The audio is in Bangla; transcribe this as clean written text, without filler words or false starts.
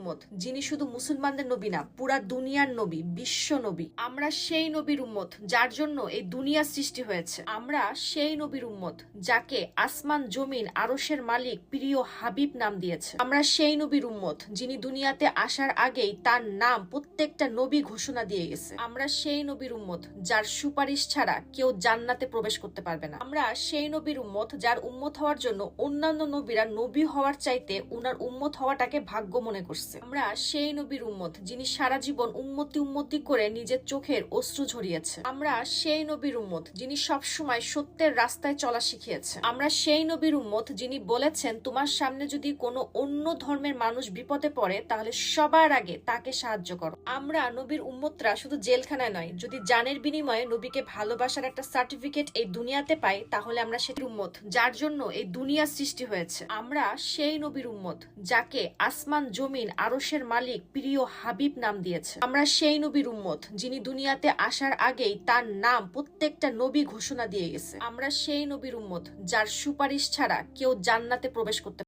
উম্মত, যিনি শুধু মুসলমানদের নবী না, পুরা দুনিয়ার নবী, বিশ্ব নবী। আমরা সেই নবীর উম্মত যার জন্য এই দুনিয়া সৃষ্টি হয়েছে। আমরা সেই নবীর উম্মত যাকে আসমান জমিন আরশের মালিক প্রিয় হাবিব নাম দিয়েছে। আমরা সেই নবীর উম্মত যিনি দুনিয়াতে আসার আগেই তার নাম প্রত্যেকটা নবী ঘোষণা দিয়ে গেছে। আমরা সেই নবীর উম্মত যার সুপারিশ ছাড়া কেউ জান্নাতে প্রবেশ করতে পারবে না। আমরা সেই নবীর উম্মত যার উম্মত হওয়ার জন্য অন্যান্য নবীরা নবী হওয়ার চাইতে উনার উম্মত হওয়াটাকে ভাগ্য মনে করছে। আমরা সেই নবীর উম্মত যিনি সারা জীবন উম্মতি করে নিজের চোখের অশ্রু ঝরিয়েছে। আমরা সেই নবীর উম্মত যিনি সবসময় সত্যের রাস্তায় চলা শিখিয়েছে। আমরা সেই নবীর উম্মত যিনি বলেছেন, তোমার সামনে যদি কোনো অন্য ধর্মের মানুষ বিপদে পড়ে তাহলে সবার আগে তাকে সাহায্য করো। আমরা নবীর উম্মতরা শুধু জেলখানায় নয়, যদি জানের বিনিময়ে নবীকে ভালোবাসার একটা সার্টিফিকেট এই দুনিয়াতে পাই, তাহলে আমরা সেই উম্মত যার জন্য এই দুনিয়া সৃষ্টি হয়েছে। আমরা সেই নবীর উম্মত যাকে আসমান জমিন আরশের মালিক প্রিয় হাবিব নাম দিয়েছে। আমরা সেই নবীর উম্মত যিনি দুনিয়াতে আসার আগেই তার নাম প্রত্যেকটা নবী ঘোষণা দিয়ে গেছে। আমরা সেই নবীর উম্মত যার সুপারিশ ছাড়া কেউ জান্নাতে প্রবেশ করতে